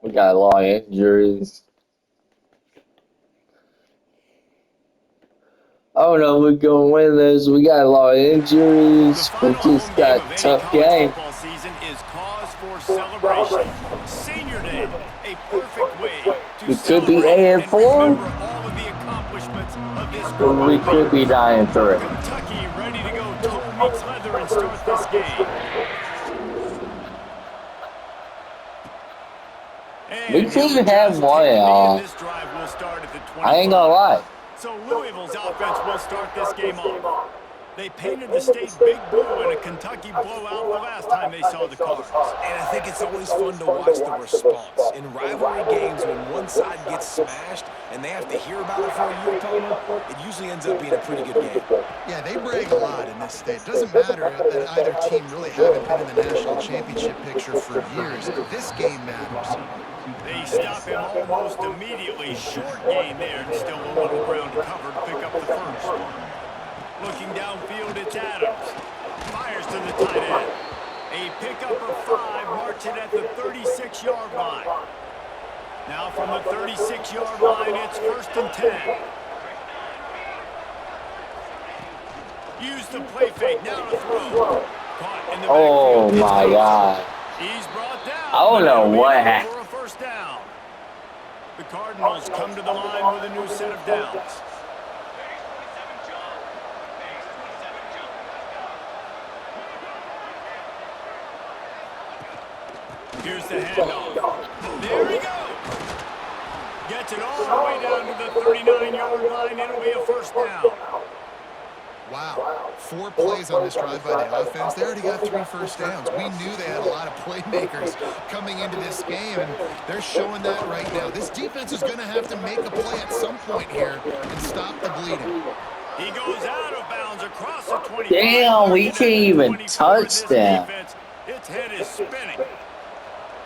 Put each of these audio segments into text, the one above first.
We got a lot of injuries. Oh no, we're gonna win this. We got a lot of injuries. We just got a tough game. Football season is cause for celebration. Senior Day, a perfect way to We could be celebrate and 8-4. remember all of the accomplishments of this group We of could be leaders. 9-3. Kentucky ready to go toe meets leather and start this game. We could have one, y'all. This drive will start at the 25. I ain't gonna lie. So Louisville's offense will start this game off. They painted the state big blue in a Kentucky blowout the last time they saw the Cards. And I think it's always fun to watch the response. In rivalry games, when one side gets smashed and they have to hear about it for a year, Palmer, it usually ends up being a pretty good game. Yeah, they brag a lot in this state. It doesn't matter that either team really haven't been in the national championship picture for years. This game matters. They stop him almost immediately. Short gain there, and still a little ground to cover to pick up the first. Looking downfield, it's Adams. Fires to the tight end. A pickup of 5, marching at the 36-yard line. Now from the 36-yard line, it's 1st and 10. Use the play fake, now to throw. Caught in the backfield. Oh my God. He's brought down. I don't know what happened. For a first down. The Cardinals come to the line with a new set of downs. Here's the handoff. There he goes. Gets it all the way down to the 39-yard line. It'll be a first down. Wow, 4 plays on this drive by the offense. They already got 3 first downs. We knew they had a lot of playmakers coming into this game, and they're showing that right now. This defense is going to have to make a play at some point here and stop the bleeding. He goes out of bounds across the 25. Damn, we can't even touch that. Its head is spinning.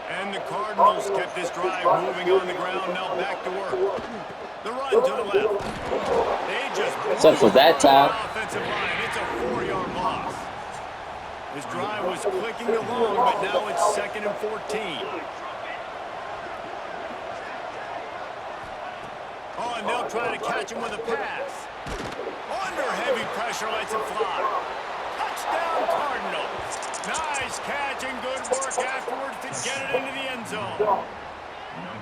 And the Cardinals kept this drive moving on the ground. Now back to work. The run to the left. They just Except for that time. Offensive line. It's a 4-yard loss. This drive was clicking along, but now it's 2nd and 14. Oh, and they'll try to catch him with a pass. Under heavy pressure, lets it fly. Touchdown, Cardinals. Nice catch and good work afterwards to get it into the end zone.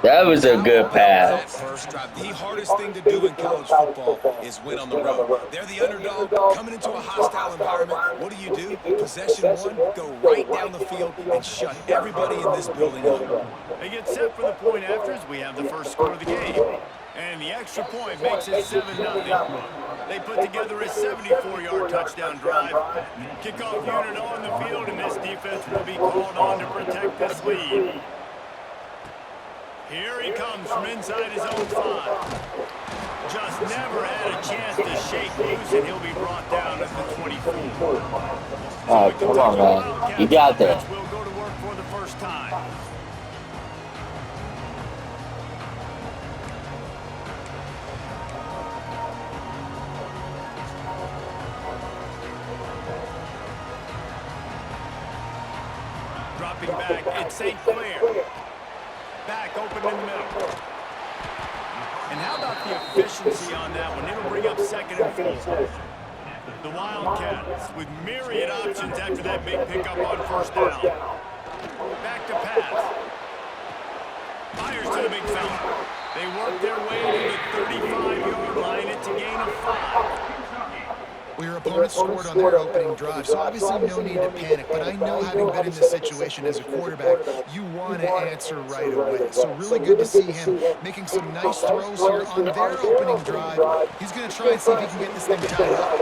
That was a good pass. That first drive, the hardest thing to do in college football is win on the road. They're the underdog coming into a hostile environment. What do? Possession 1, go right down the field and shut everybody in this building up. They get set for the point after as we have the first score of the game. And the extra point makes it 7-0. They put together a 74-yard touchdown drive. Kickoff unit on the field, and this defense will be called on to protect this lead. Here he comes from inside his own 5. Just never had a chance to shake loose, and he'll be brought down at the 24. Oh, come on, man. You got that. We'll go to work for the first time. Dropping back, it's St. Clair. Back open in the middle. And how about the efficiency on that one? It'll bring up 2nd and 4. The Wildcats with myriad options after that big pickup on first down. Back to pass. Fires to the big fella. They work their way to the 35-yard line. It's a gain of 5. Well, your opponent scored on their opening drive, so obviously no need to panic. But I know, having been in this situation as a quarterback, you want to answer right away. So really good to see him making some nice throws here on their opening drive. He's going to try and see if he can get this thing tied up.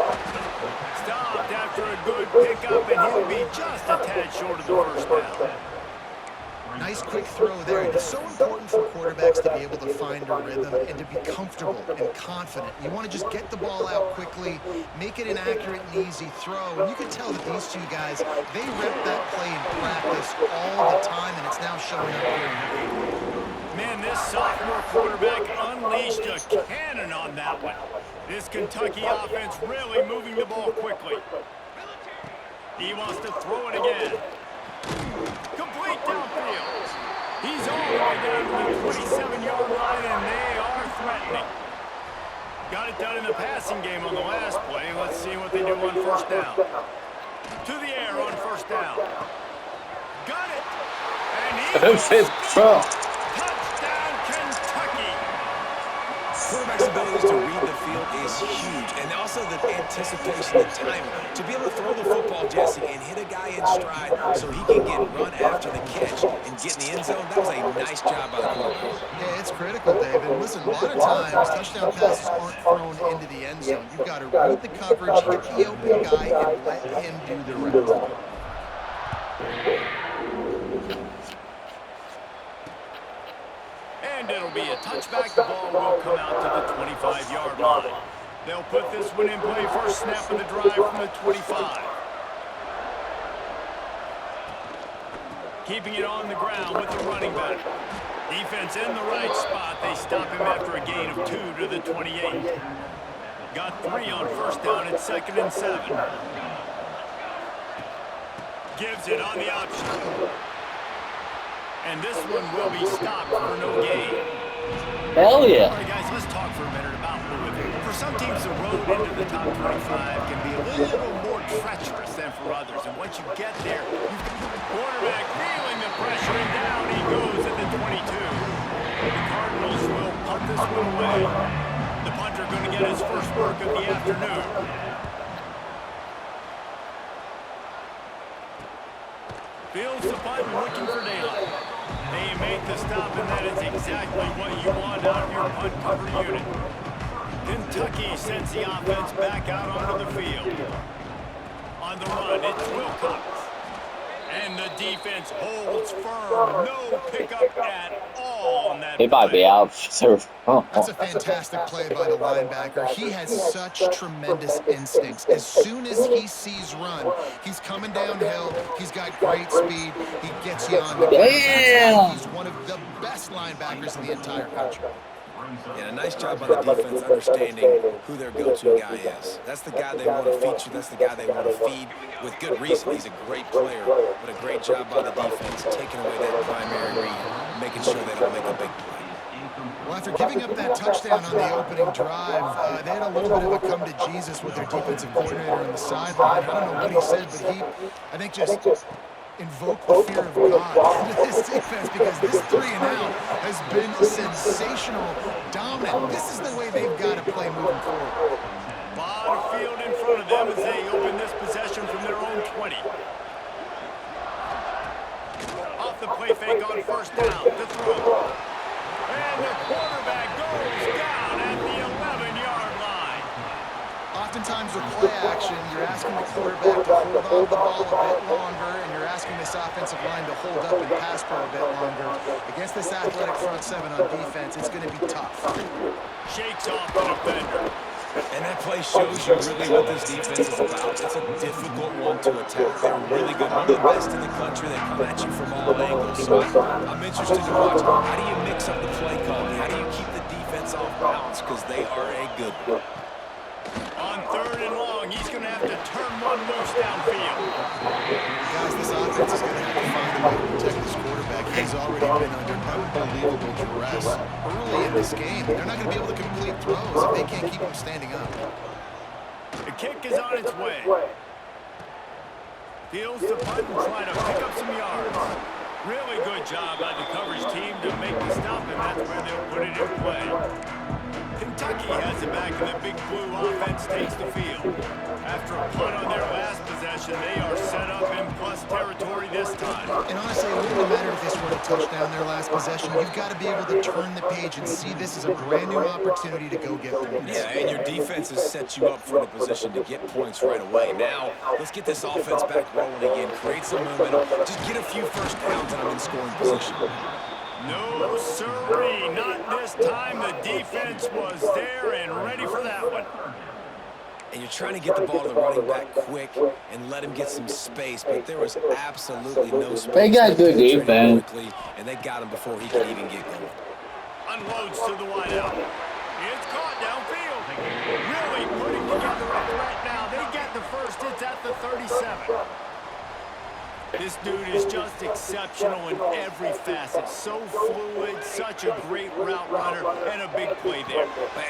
Stopped after a good pickup, and he'll be just a tad short of the first down. Nice quick throw there. And it's so important for quarterbacks to be able to find a rhythm and to be comfortable and confident. You want to just get the ball out quickly, make it an accurate and easy throw. And you can tell that these 2 guys, they rep that play in practice all the time, and it's now showing up here in the game. Man, this sophomore quarterback unleashed a cannon on that one. This Kentucky offense really moving the ball quickly. He wants to throw it again. Complete downfield. He's He's all the way down to the 27-yard line, and they are threatening. Got it done in the passing game on the last play. Let's see what they do on first down. To the air on first down. Got it. And he Perfect throw. touchdown, Kentucky. Quarterback's abilities to read the field is huge, and also the anticipation, the timing. To be able to throw the football, Jesse, and hit a guy in stride so he can get run after the catch and get in the end zone, that was a nice job by the quarterback. Yeah, it's critical, David. Listen, a lot of times touchdown passes aren't thrown into the end zone. You've got to read the coverage, hit the open guy, and let him do the rest. And it'll be a touchback. The ball will come out to the 25-yard line. They'll put this one in play first snap of the drive from the 25. Keeping it on the ground with the running back. Defense in the right spot. They stop him after a gain of 2 to the 28. Got 3 on first down at 2nd and 7. Gives it on the option. And this one will be stopped for no gain. Hell yeah. All right, guys, let's talk for a minute about Louisville. For some teams, the road into the top 25 can be a little more treacherous than for others. And once you get there, you've got the quarterback feeling the pressure, and down he goes at the 22. The Cardinals will punt this one away. The punter going to get his first work of the afternoon. Fields the punt, looking for daylight. They make the stop, and that is exactly what you want out of your punt cover unit. Kentucky sends the offense back out onto the field. On the run, it's Wilcox. And the defense holds firm. No pickup at all on that He might be play. out. That's a fantastic play by the linebacker. He has such tremendous instincts. As soon as he sees run, he's coming downhill. He's got great speed. He gets you on the ground. That's why he's one of the best linebackers in the entire country. And a nice job by the defense understanding who their go-to guy is. That's the guy they want to feature. That's the guy they want to feed. With good reason. He's a great player, but a great job by the defense taking away that primary read, making sure they don't make a big play. Well, after giving up that touchdown on the opening drive, they had a little bit of a come to Jesus with their defensive coordinator on the sideline. I don't know what he said, but he, I think, just invoke the fear of God into this defense, because this 3-and-out has been sensational, dominant. This is the way they've got to play moving forward. Lot of field in front of them as they open this possession from their own 20. Off the play fake on first down to throw. And the quarterback goes down at the 11-yard line. Oftentimes with play action, you're asking the quarterback to hold on the ball a bit longer, and you're asking this offensive line to hold up and pass pro a bit longer. Against this athletic front seven on defense, it's going to be tough. Shakes off the defender. And that play shows you really what this defense is about. It's a difficult one to attack. They're really good. One of the best in the country. They come at you from all angles. So I'm interested to watch. How do you mix up the play calling? How do you keep the defense off balance? Because they are a good one. On 3rd and long, he's going to have to turn one loose downfield. Guys, this offense is going to have to find a way to protect this quarterback. He's already been under unbelievable duress early in this game. They're not going to be able to complete throws if they can't keep him standing up. The kick is on its way. Fields the punt and trying to pick up some yards. Really good job by the coverage team to make the stop, and that's where they'll put it in play. Kentucky has it back, and the big blue offense takes the field. After a punt on their last possession, they are set up in plus territory this time. And honestly, it wouldn't have mattered if they scored a touchdown their last possession. You've got to be able to turn the page and see this as a brand new opportunity to go get points. Yeah, and your defense has set you up for the position to get points right away. Now, let's get this offense back rolling again, create some momentum, just get a few first downs, and I'm in scoring position. No, sirree, not this time. The defense was there and ready for that one. And you're trying to get the ball to the running back quick and let him get some space, but there was absolutely no space. They got good defense. Quickly, and they got him before he could even get going. Unloads to the wideout. It's caught downfield. Really putting together a threat now. They get the first. It's at the 37. This dude is just exceptional in every facet. So fluid, such a great route runner, and a big play there.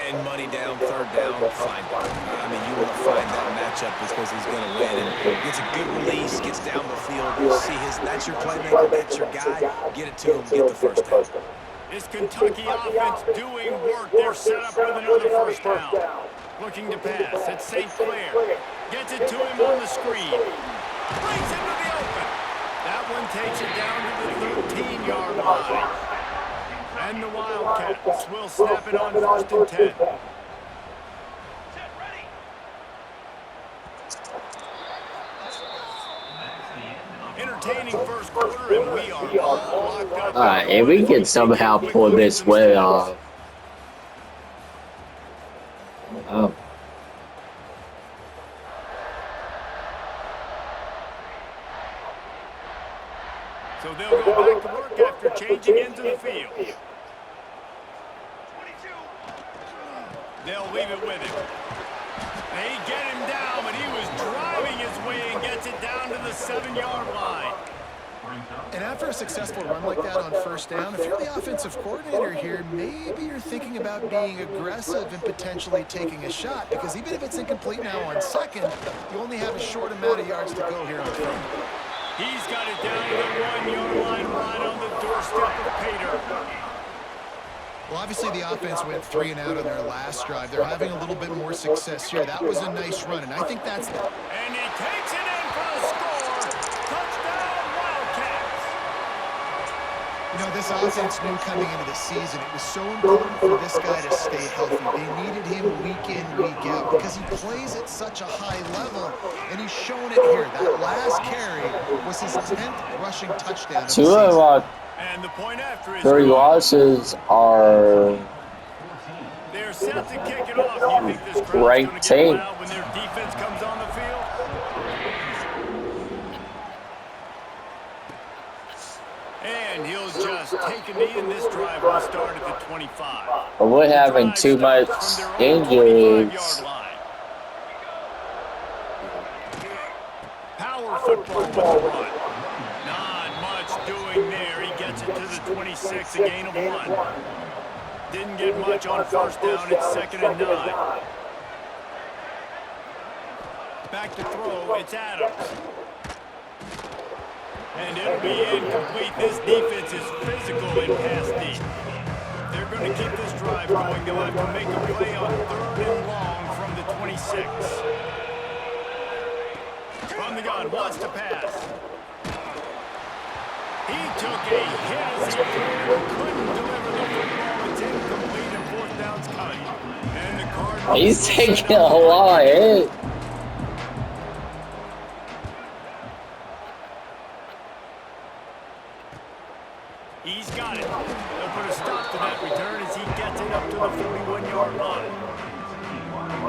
And money down, third down, fine. I mean, you want to find that matchup because he's going to win. And gets a good release, gets down the field. You see that's your playmaker, that's your guy. Get it to him, get the first down. This Kentucky offense doing work. They're set up with another first down. Looking to pass. It's St. Clair. Gets it to him on the screen. Brings him to the open. That one takes it down to the 13-yard line. And the Wildcats will snap it on 1st and 10. Entertaining first quarter, and we are all locked up. Alright, if we can somehow pull this win off. Oh. So they'll go back to work after changing into the field. They'll leave it with him. They get him down, but he was driving his way and gets it down to the 7-yard line. And after a successful run like that on first down, if you're the offensive coordinator here, maybe you're thinking about being aggressive and potentially taking a shot, because even if it's incomplete now on second, you only have a short amount of yards to go here on third. He's got it down to the 1-yard line right on the doorstep of Pater. Well, obviously the offense went 3 and out on their last drive. They're having a little bit more success here. That was a nice run, and I think that's... And he takes it in for the score. Touchdown, Wildcats. You know, this offense knew coming into the season it was so important for this guy to stay healthy. They needed him week in, week out, because he plays at such a high level, and he's shown it here. That last carry was his 10th rushing touchdown of the season. And the point after is 3 losses are they're set to kick it off. You think this crowd's right going to team. get loud when their defense comes on the field? And he'll just take a knee, and this drive will start at the 25. But we're having too much injuries. Power football with a run. Not much doing there. He gets it to the 26, a gain of 1. Didn't get much on first down. It's 2nd and 9. Back to throw. It's Adams. And it'll be incomplete. This defense is physical in pass deep. If they're going to keep this drive going, they'll have to make a play on 3rd and long from the 26. From the gun, wants to pass. He took a hit as he couldn't deliver the football. It's incomplete, and 4th down's coming. And the Cardinals... He's taking a lot of hit. He's got it. They'll put a stop to that return as he gets it up to the 41-yard line.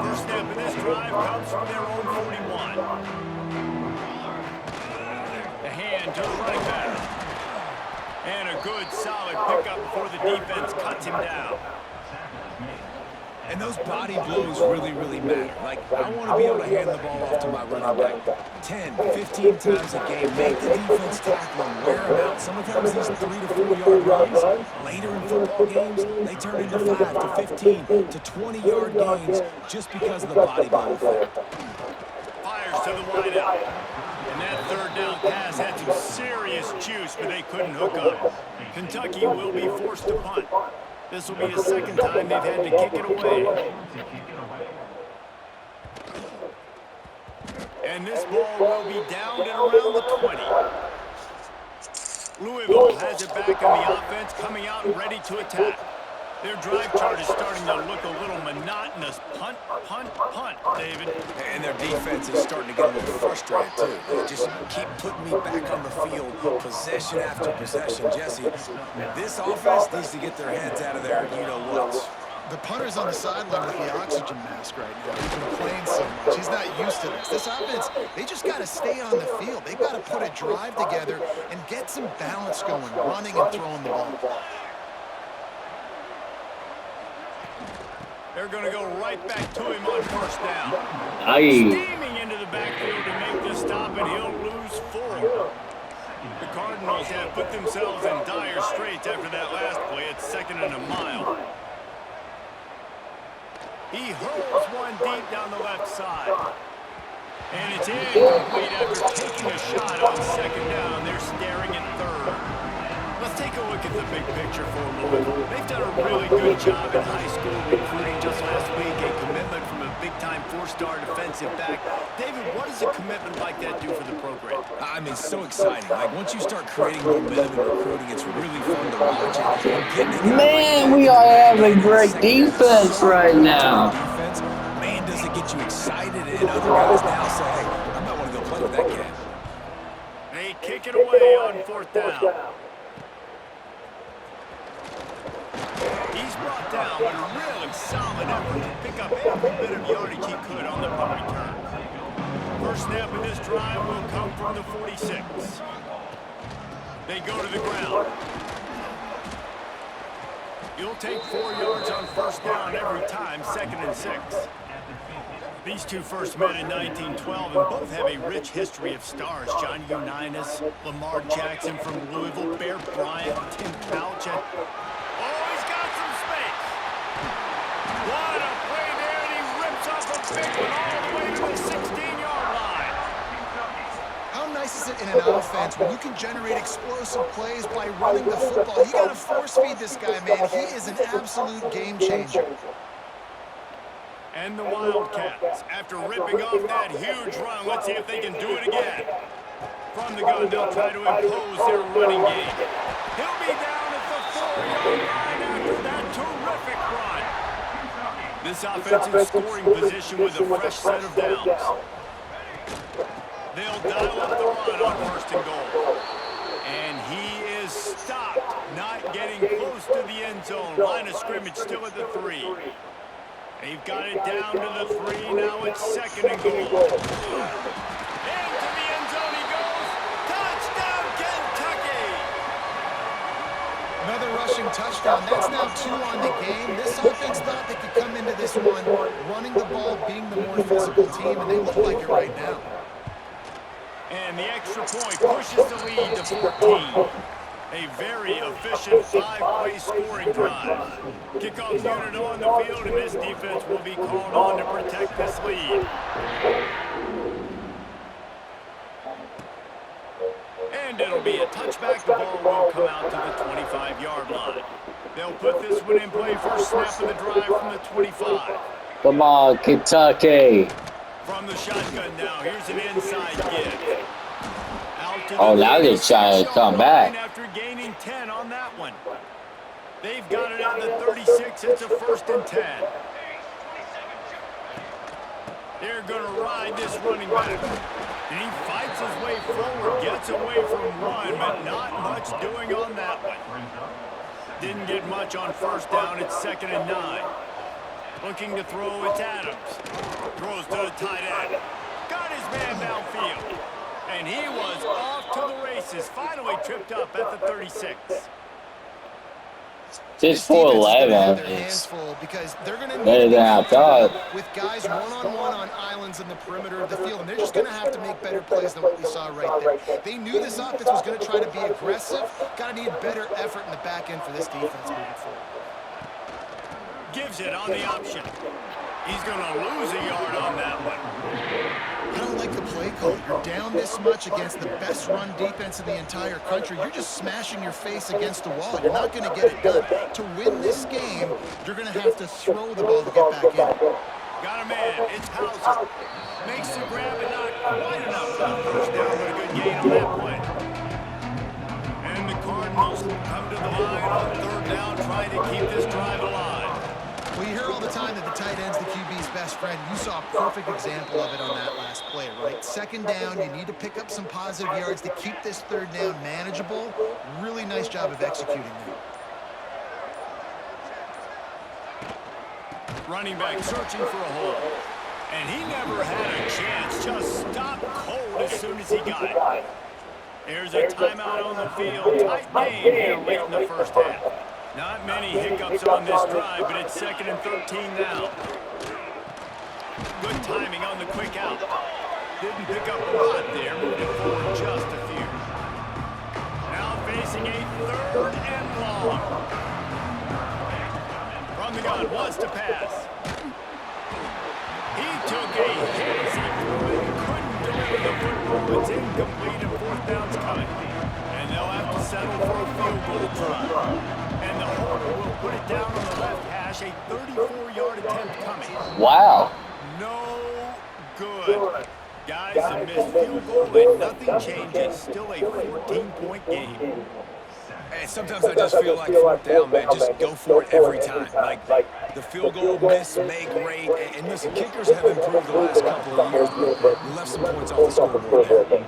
First step in this drive comes from their own 41. The hand to the running back. And a good, solid pickup before the defense cuts him down. And those body blows really, really matter. Like, I want to be able to hand the ball off to my running back 10, 15 times a game. Make the defense tackle him, wear him out. Sometimes these 3 to 4 yard runs, later in football games, they turn into 5 to 15 to 20-yard gains just because of the body blow effect. Fires to the wideout. And that 3rd down pass had some serious juice, but they couldn't hook up. Kentucky will be forced to punt. This will be the 2nd time they've had to kick it away. And this ball will be down and around the 20. Louisville has it back on the offense, coming out and ready to attack. Their drive chart is starting to look a little monotonous. Punt, punt, punt, David. And their defense is starting to get a little frustrated, too. They just keep putting me back on the field, possession after possession. Jesse, this offense needs to get their heads out of there, you-know-what. The punter's on the sideline with the oxygen mask right now. He's been playing so much. He's not used to this. This offense, they just got to stay on the field. They've got to put a drive together and get some balance going, running and throwing the ball. They're going to go right back to him on first down. Aye. Steaming into the backfield to make the stop, and he'll lose 4. The Cardinals have put themselves in dire straits after that last play. It's 2nd and a mile. He hurls one deep down the left side. And it's incomplete after taking a shot on 2nd down. They're staring at 3rd. Let's take a look at the big picture for Louisville. They've done a really good job in high school recruiting just last week. A commitment from a big-time 4-star defensive back. David, what does a commitment like that do for the program? I mean, so exciting. Like, once you start creating momentum in recruiting, it's really fun to watch it. Man, we are having great defense right now. Defense, man, does it get you excited, and other guys now say, hey, I might want to go play with that kid. They kick it away on 4th down. He's brought down with a really solid effort to pick up every bit of yardage he could on the punt return. First snap of this drive will come from the 46. They go to the ground. You'll take 4 yards on 1st down every time, 2nd and 6. These two first met in 1912 and both have a rich history of stars. Johnny Unitas, Lamar Jackson from Louisville, Bear Bryant, Tim Couch. What a play there, and he rips off a big one all the way to the 16-yard line. How nice is it in an offense when you can generate explosive plays by running the football? You got to force-feed this guy, man. He is an absolute game changer. And the Wildcats, after ripping off that huge run, let's see if they can do it again. From the gun, they'll try to impose their running game. He'll be down at the 4-yard line after that terrific run. This offensive scoring position with a fresh set of downs. They'll dial up the run on 1st and goal. And he is stopped, not getting close to the end zone. Line of scrimmage still at the 3. They've got it down to the 3. Now it's 2nd and goal. Into the end zone he goes. Touchdown, Kentucky! Another rushing touchdown. That's now 2 on the game. This offense thought they could come into this one running the ball, being the more physical team, and they look like it right now. And the extra point pushes the lead to 14. A very efficient 5-play scoring drive. Kickoff unit on the field, and this defense will be called on to protect this lead. And it'll be a touchback. The ball will come out to the 25-yard line. They'll put this one in play. First snap of the drive from the 25. Come on, Kentucky. From the shotgun now, here's an inside give. Oh, now they're trying to come back. After gaining 10 on that one. They've got it at the 36. It's a 1st and 10. They're going to ride this running back. And he fights his way forward, gets away from one, but not much doing on that one. Didn't get much on 1st down. It's 2nd and 9. Looking to throw, it's Adams. Throws to the tight end. Got his man downfield. And he was off to the races. Finally tripped up at the 36. Just 4-11. It's better than I thought. With guys one-on-one on islands in the perimeter of the field, and they're just going to have to make better plays than what we saw right there. They knew this offense was going to try to be aggressive. Got to need better effort in the back end for this defense moving forward. Gives it on the option. He's going to lose a yard on that one. I don't like the play call. You're down this much against the best run defense in the entire country. You're just smashing your face against the wall. You're not going to get it done. To win this game, you're going to have to throw the ball to get back in. Got a man. It's Hauser. Makes the grab and not quite enough for the 1st down, but a good gain on that play. And the Cardinals come to the line on 3rd down, trying to keep this drive alive. Well, you hear all the time that the tight end's the QB's best friend. You saw a perfect example of it on that last play, right? 2nd down, you need to pick up some positive yards to keep this 3rd down manageable. Really nice job of executing there. Running back searching for a hole. And he never had a chance. Just stopped cold as soon as he got it. There's a timeout on the field. Tight game here late in the 1st half. Not many hiccups on this drive, but it's 2nd and 13 now. Good timing on the quick out. Didn't pick up a lot there, moved it forward just a few. facing a 3rd and long. From the gun, wants to pass. He took a hit as he threw it, couldn't deliver the football. It's incomplete and 4th down's coming. And they'll have to settle for a field goal try. And the holder will put it down on the left hash, a 34-yard attempt coming. Wow. No good. Guys, a missed field goal and nothing changes. Still a 14-point game. And sometimes I just feel like 4th down, man, just go for it every time. Like, the field goal miss, make great. And listen, kickers have improved the last couple of years, but we left some points off the scoreboard there.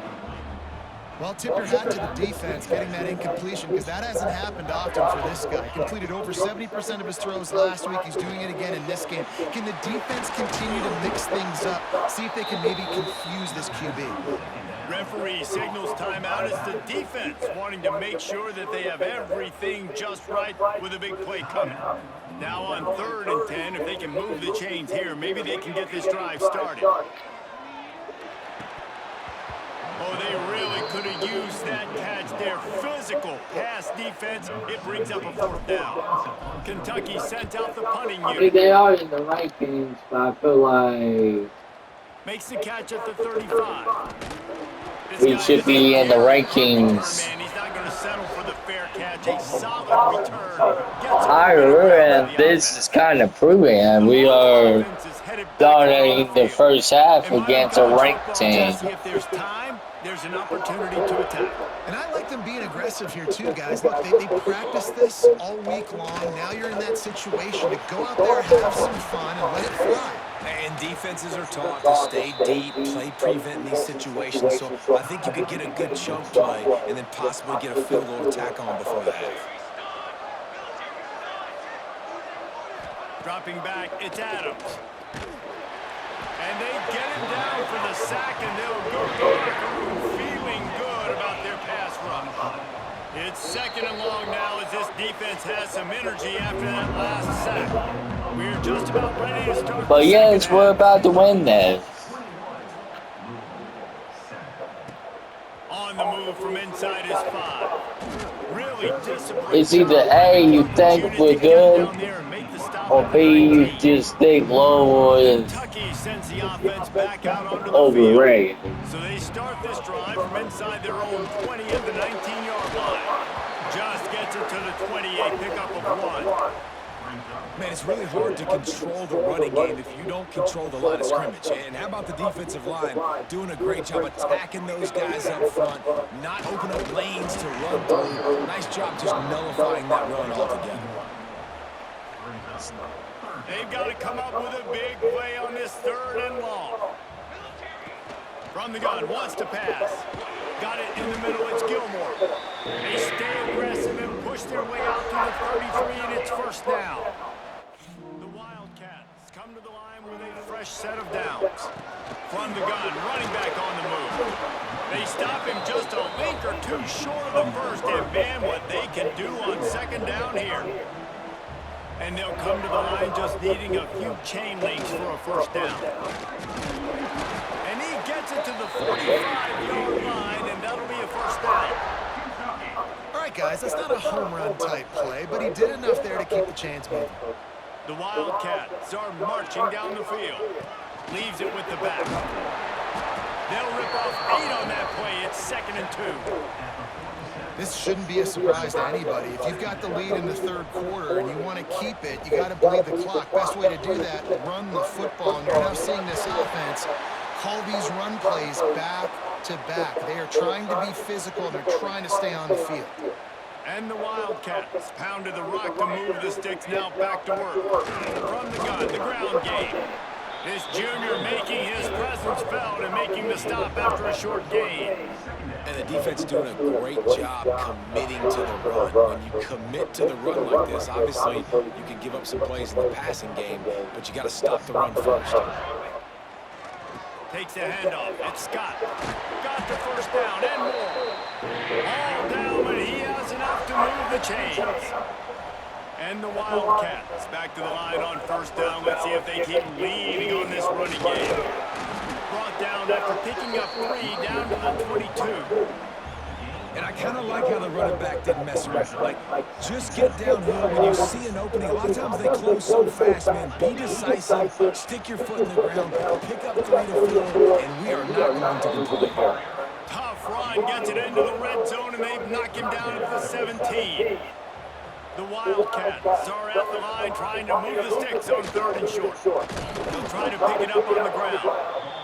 Well, tip your hat to the defense getting that incompletion, because that hasn't happened often for this guy. Completed over 70% of his throws last week. He's doing it again in this game. Can the defense continue to mix things up? See if they can maybe confuse this QB. Referee signals timeout. It's the defense wanting to make sure that they have everything just right with a big play coming. Now on 3rd and 10, if they can move the chains here, maybe they can get this drive started. Oh, they really could have used that catch there. Physical pass defense. It brings up a 4th down. Kentucky sent out the punting I mean, unit. they are in the rankings, but I feel like Makes the catch at the 35. we should be in the rankings He's not going to settle for the fair catch. A solid return. higher, and this is kind of proving and we are dominating the first half against a ranked team. If there's time, there's an opportunity to attack. And I like them being aggressive here too, guys. Look, they practice this all week long. Now you're in that situation to go out there, have some fun, and let it fly. And defenses are taught to stay deep, play prevent in these situations. So I think you could get a good chunk play and then possibly get a field goal tack on before the half. Dropping back, it's Adams. And they get him down for the sack, and they'll go to the locker room feeling good about their pass rush. It's 2nd and long now as this defense has some energy after that last sack. We're just about ready to start. But yes, we're about to win this. On the move from inside his 5. Really disciplined. It's either A, you think we're good, or B, you just think Louisville is Kentucky sends the offense back out onto the overrated. field. So they start this drive from inside their own 20 at the 19-yard line. Just gets it to the 28, pickup of 1. Man, it's really hard to control the running game if you don't control the line of scrimmage. And how about the defensive line doing a great job attacking those guys up front, not open up lanes to run through. Nice job just nullifying that run altogether. They've got to come up with a big play on this 3rd and long. From the gun, wants to pass. Got it in the middle, it's Gilmore. They stay aggressive and push their way out to the 33, and it's 1st down. The Wildcats come to the line with a fresh set of downs. From the gun, running back on the move. They stop him just a link or two short of the first, and man, what they can do on 2nd down here. And they'll come to the line just needing a few chain links for a 1st down. And he gets it to the 45-yard line, and that'll be a 1st down. All right, guys, that's not a home run type play, but he did enough there to keep the chains moving. The Wildcats are marching down the field. Leaves it with the back. They'll rip off 8 on that play. It's 2nd and 2. This shouldn't be a surprise to anybody. If you've got the lead in the 3rd quarter and you want to keep it, you got to bleed the clock. Best way to do that, run the football. And you're now seeing this offense call these run plays back to back. They are trying to be physical, and they're trying to stay on the field. And the Wildcats pounded the rock to move the sticks, now back to work. From the gun, the ground game. This junior making his presence felt and making the stop after a short gain. And the defense doing a great job committing to the run. When you commit to the run like this, obviously you can give up some plays in the passing game, but you got to stop the run first. Takes the handoff. It's Scott. Got the 1st down and more. All down, but he has enough to move the chains. And the Wildcats back to the line on 1st down. Let's see if they keep leading on this running game. Brought down after picking up 3 down to the 22. And I kind of like how the running back didn't mess around. Like, just get downhill when you see an opening. A lot of times they close so fast, man. Be decisive, stick your foot in the ground, pick up 3 to 4, and we are not going to complain. Tough run gets it into the red zone, and they knock him down at the 17. The Wildcats are at the line trying to move the sticks on 3rd and short. They'll try to pick it up on the ground.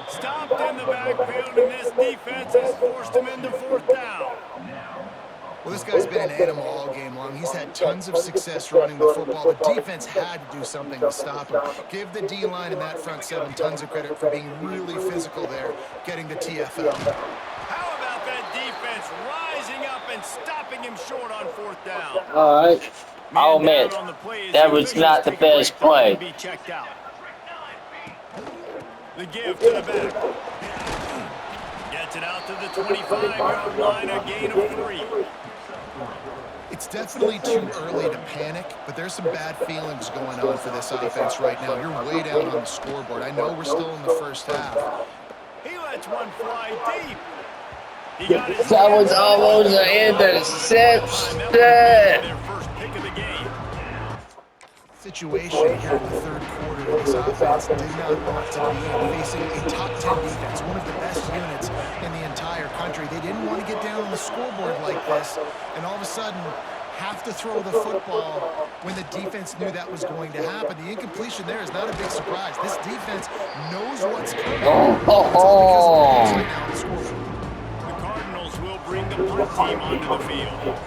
Stopped in the backfield, and this defense has forced him into 4th down. Well, this guy's been an animal all game long. He's had tons of success running the football. The defense had to do something to stop him. Give the D-line and that front 7 tons of credit for being really physical there, getting the TFL. How about that defense rising up and stopping him short on 4th down? All right. I'll admit, that was not the best play. The give to the back. Gets it out to the 25-yard line, a gain of 3. It's definitely too early to panic, but there's some bad feelings going on for this offense right now. You're way down on the scoreboard. I know we're still in the first half. He lets one fly deep. That was almost an interception. Their first pick of the game. Situation here in the 3rd quarter, this offense did not want to be facing a top 10 defense, one of the best units in the entire country. They didn't want to get down on the scoreboard like this, and all of a sudden have to throw the football when the defense knew that was going to happen. The incompletion there is not a big surprise. This defense knows what's coming. The Cardinals will bring the punt team onto the field.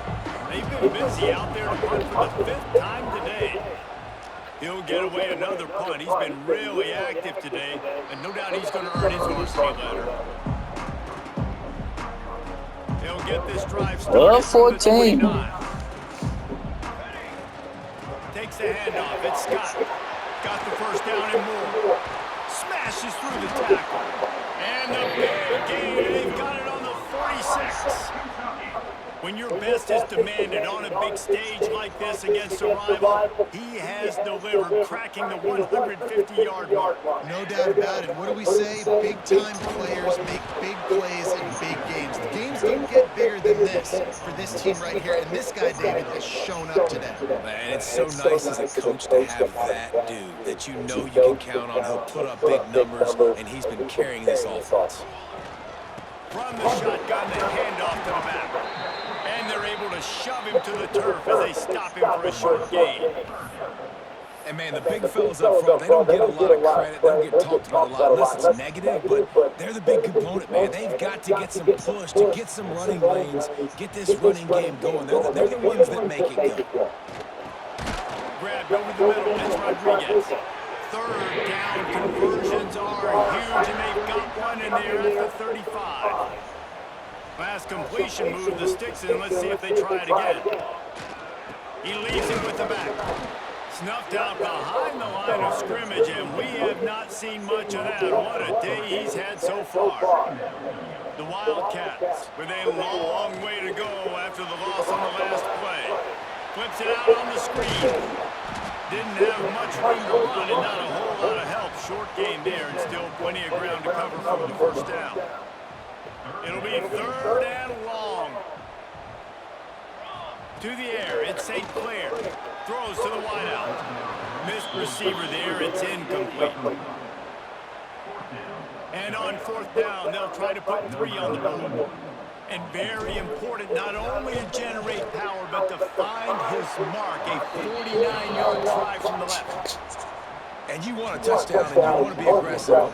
They've been busy out there to punt for the 5th time today. He'll get away another punt. He's been really active today, and no doubt he's going to earn his varsity letter. He'll get this drive started. 14. Takes the handoff. It's Scott. Got the first down and more. Smashes through the tackle. And the big gain. They've got it on the 46. When your best is demanded on a big stage like this against a rival, he has delivered, cracking the 150-yard mark. No doubt about it. What do we say? Big-time players make big plays in big games. The games don't get bigger than this for this team right here, and this guy, David, has shown up today. Man, it's so nice as a coach to have that dude that you know you can count on. He'll put up big numbers, and he's been carrying this offense. From the shotgun, the handoff to the back. And they're able to shove him to the turf as they stop him for a short gain. And, man, the big fellas up front, they don't get a lot of credit. They don't get talked about a lot unless it's negative, but they're the big component, man. They've got to get some push, to get some running lanes, get this running game going. They're the ones that make it go. Grabbed over the middle. It's Rodriguez. 3rd down conversions are huge, and they've got one in there at the 35. Last completion moved the sticks in. Let's see if they try it again. He leaves him with the back. Snuffed out behind the line of scrimmage, and we have not seen much of that. What a day he's had so far. The Wildcats with a long way to go after the loss on the last play. Flips it out on the screen. Didn't have much room to run and not a whole lot of help. Short game there and still plenty of ground to cover for the first down. It'll be 3rd and long. To the air, it's St. Clair. Throws to the wideout. Missed receiver there, it's incomplete. And on 4th down, they'll try to put 3 on the board. And very important, not only to generate power, but to find his mark. A 49-yard try from the left. And you want a touchdown, and you want to be aggressive.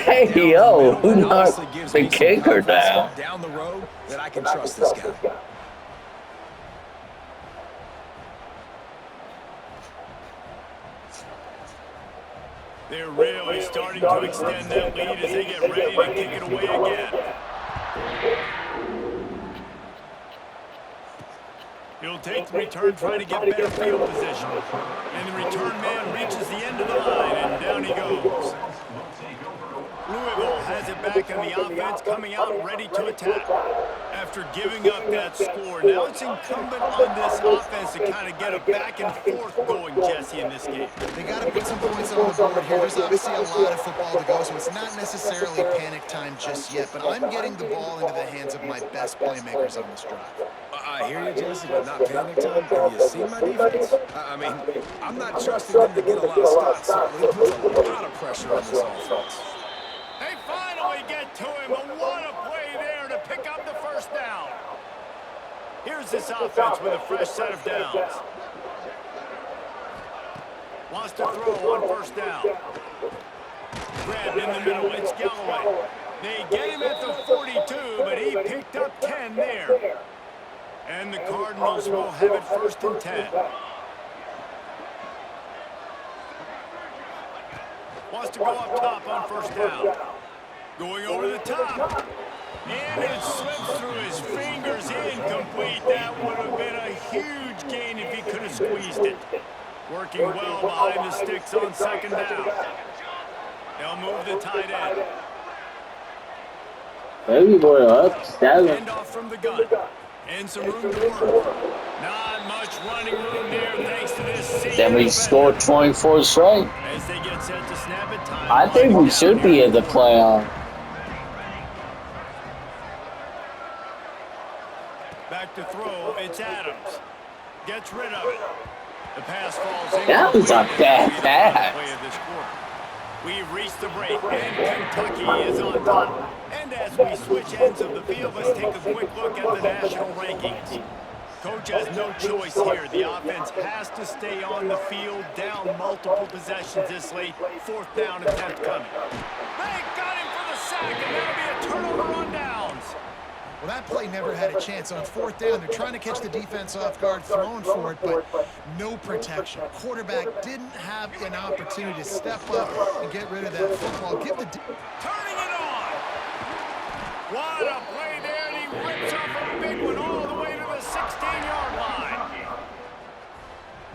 Hey, yo, who knocked the kicker down? Down the road that I can trust this guy. They're really starting to extend that lead as they get ready to kick it away again. He'll take the return, trying to get better field position. And the return man reaches the end of the line, and down he goes. Louisville has it back on the offense, coming out ready to attack. After giving up that score, now it's incumbent on this offense to kind of get a back and forth going, Jesse, in this game. They got to put some points on the board here. There's obviously a lot of football to go, so it's not necessarily panic time just yet, but I'm getting the ball into the hands of my best playmakers on this drive. I hear you, Jesse, but not panic time. Have you seen my defense? I mean, I'm not trusting them to get a lot of stops, so it puts a lot of pressure on this offense. They finally get to him, and what a play there to pick up the first down. Here's this offense with a fresh set of downs. Wants to throw on first down. Grabbed in the middle, it's Galloway. They get him at the 42, but he picked up 10 there. And the Cardinals will have it 1st and 10. Wants to go up top on first down. Going over the top. And it slips through his fingers, incomplete. That would have been a huge gain if he could have squeezed it. Working well behind the sticks on 2nd down. They'll move the tight end. Maybe we're up 7. Hand off from the gun. And some room to work. Not much running room there thanks to this. Then we scored 24 straight. As they get set to snap it, time. I think we should be in the playoff. Back to throw, it's Adams. Gets rid of it. The pass falls in. That was a bad pass. Play of this quarter. We've reached the break, and Kentucky is on top. And as we switch ends of the field, let's take a quick look at the national rankings. Coach has no choice here. The offense has to stay on the field, down multiple possessions this late. 4th down attempt coming. They got him for the sack, and that'll be a turnover on downs. Well, that play never had a chance. On 4th down, they're trying to catch the defense off guard, throwing for it, but no protection. Quarterback didn't have an opportunity to step up and get rid of that football. Turning it on. What a play there, and he rips off a big one all the way to the 16-yard line.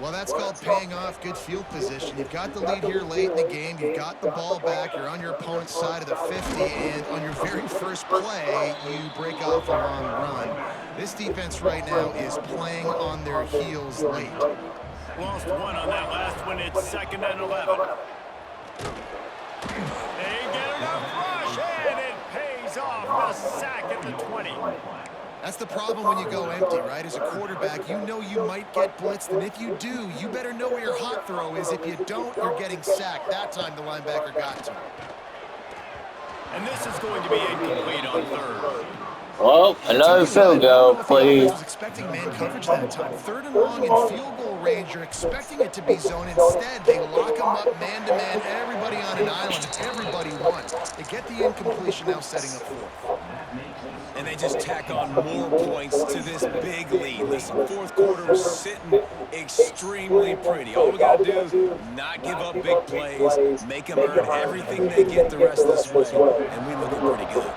Well, that's called paying off good field position. You've got the lead here late in the game. You've got the ball back. You're on your opponent's side of the 50, and on your very first play, you break off a long run. This defense right now is playing on their heels late. Lost one on that last one. It's 2nd and 11. They get enough rush, and it pays off. The sack at the 20. That's the problem when you go empty, right? As a quarterback, you know you might get blitzed, and if you do, you better know where your hot throw is. If you don't, you're getting sacked. That time the linebacker got to him. And this is going to be incomplete on 3rd. Well, another field goal, please. I was expecting man coverage that time. 3rd and long in field goal range. You're expecting it to be zone. Instead, they lock them up man-to-man. Everybody on an island. Everybody won. They get the incompletion, now setting up 4th. And they just tack on more points to this big lead. Listen, 4th quarter is sitting extremely pretty. All we got to do, not give up big plays, make them earn everything they get the rest of this way, and we looking pretty good.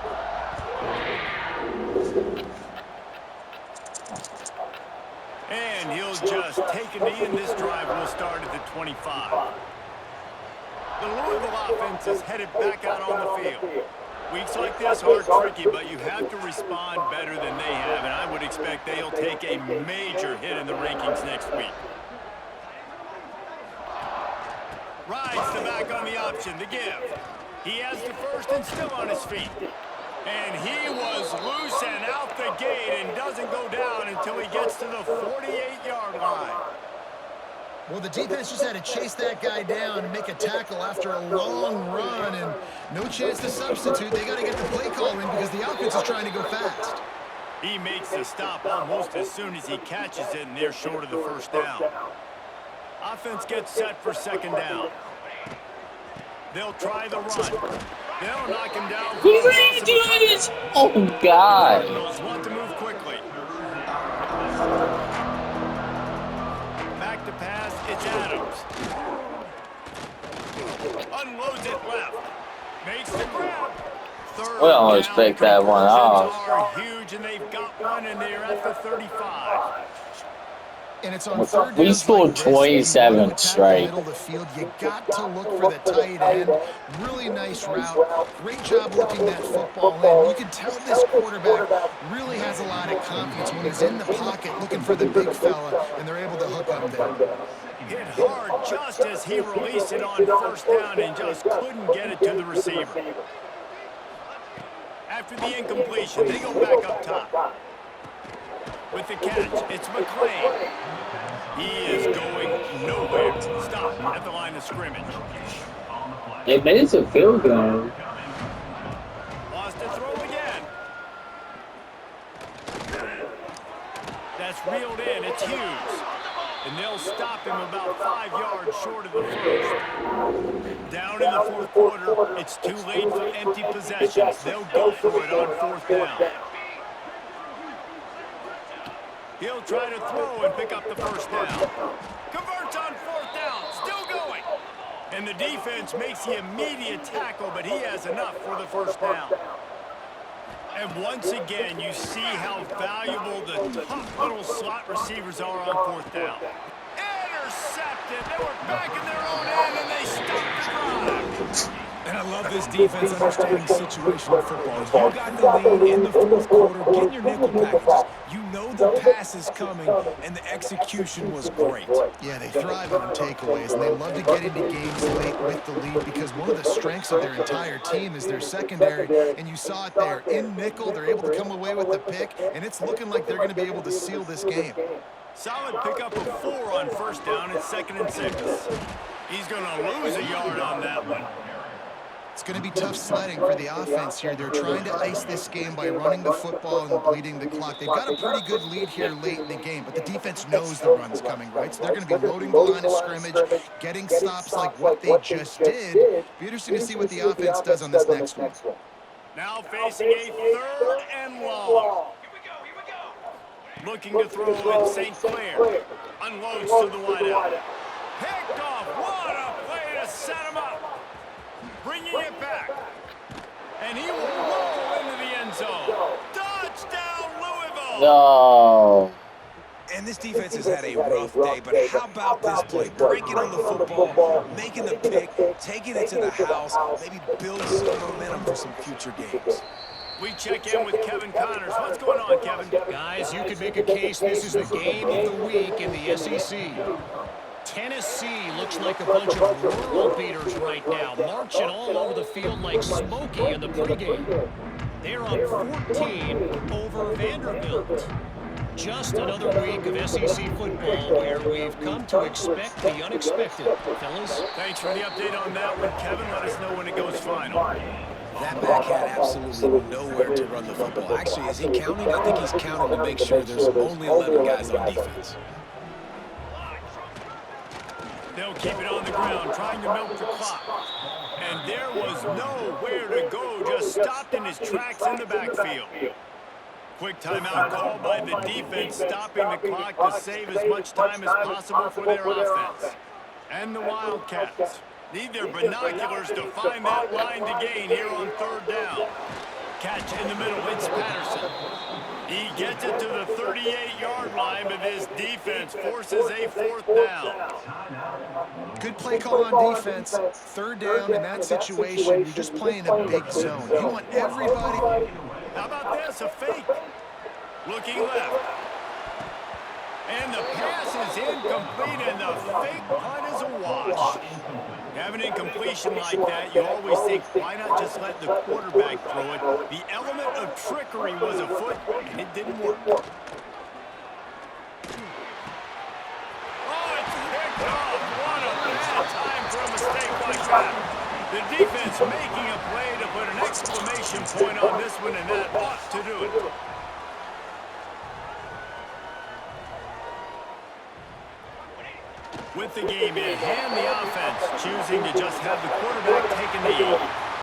And he'll just take a knee, and this drive will start at the 25. The Louisville offense is headed back out on the field. Weeks like this are tricky, but you have to respond better than they have, and I would expect they'll take a major hit in the rankings next week. Rides the back on the option, the give. He has the first and still on his feet. And he was loose and out the gate and doesn't go down until he gets to the 48-yard line. Well, the defense just had to chase that guy down and make a tackle after a long run, and no chance to substitute. They got to get the play call in because the offense is trying to go fast. He makes the stop almost as soon as he catches it, and they're short of the 1st down. Offense gets set for 2nd down. They'll try the run. They'll knock him down. Who are you doing this? Oh, God. Cardinals want to move quickly. Back to pass, it's Adams. Unloads it left. Makes the grab. 3rd We always down. pick that one off. Conversions are huge, and they've got one, and they're at the 35. And it's on third We downs scored like this, if you want 27 to attack the straight. middle of the field, you got to look for the tight end. Really nice route. Great job looking that football in. You can tell this quarterback really has a lot of confidence when he's in the pocket looking for the big fella, and they're able to hook up there. Hit hard just as he released it on first down and just couldn't get it to the receiver. After the incompletion, they go back up top. With the catch, it's McClain. He is going nowhere. Stop at the line of scrimmage. They made a field goal. Lost to throw again. That's reeled in. It's Hughes. And they'll stop him about 5 yards short of the first. Down in the fourth quarter, it's too late for empty possessions. They'll go for it on fourth down. He'll try to throw and pick up the first down. Converts on fourth down. Still going. And the defense makes the immediate tackle, but he has enough for the first down. And once again, you see how valuable the tough little slot receivers are on fourth down. Intercepted. They were back in their own end, and they stopped the drive. And I love this defense understanding situational football. You got the lead in the fourth quarter, getting your nickel packages. You know the pass is coming, and the execution was great. Yeah, they thrive on takeaways, and they love to get into games late with the lead because one of the strengths of their entire team is their secondary, and you saw it there. In nickel, they're able to come away with the pick, and it's looking like they're going to be able to seal this game. Solid pickup of 4 on first down. It's 2nd and 6. He's going to lose a yard on that one. It's going to be tough sledding for the offense here. They're trying to ice this game by running the football and bleeding the clock. They've got a pretty good lead here late in the game, but the defense knows the run's coming, right? So they're going to be loading the line of scrimmage, getting stops like what they just did. Be interesting to see what the offense does on this next one. Now facing a 3rd and long. Looking to throw in St. Clair. Unloads to the wideout. Picked off. What a play to set him up. Bringing it back. And he will roll into the end zone. Touchdown, Louisville. No. And this defense has had a rough day, but how about this play? Breaking on the football, making the pick, taking it to the house, maybe build some momentum for some future games. We check in with Kevin Connors. What's going on, Kevin? Guys, you could make a case this is the game of the week in the SEC. Tennessee looks like a bunch of world beaters right now, marching all over the field like Smokey in the pregame. They're up 14 over Vanderbilt. Just another week of SEC football where we've come to expect the unexpected. Fellas? Thanks for the update on that one, Kevin. Let us know when it goes final. That back had absolutely nowhere to run the football. Actually, is he counting? I think he's counting to make sure there's only 11 guys on defense. They'll keep it on the ground, trying to milk the clock. And there was nowhere to go, just stopped in his tracks in the backfield. Quick timeout called by the defense, stopping the clock to save as much time as possible for their offense. And the Wildcats need their binoculars to find that line to gain here on 3rd down. Catch in the middle, it's Patterson. He gets it to the 38-yard line, but this defense forces a 4th down. Good play call on defense. 3rd down in that situation, you're just playing a big zone. You want everybody. How about this, a fake? Looking left. And the pass is incomplete, and the fake punt is a wash. Have an incompletion like that, you always think, why not just let the quarterback throw it? The element of trickery was afoot, and it didn't work. Oh, it's picked off. What a bad time for a mistake like that. The defense making a play to put an exclamation point on this one, and that ought to do it. With the game in hand, the offense choosing to just have the quarterback taking the lead.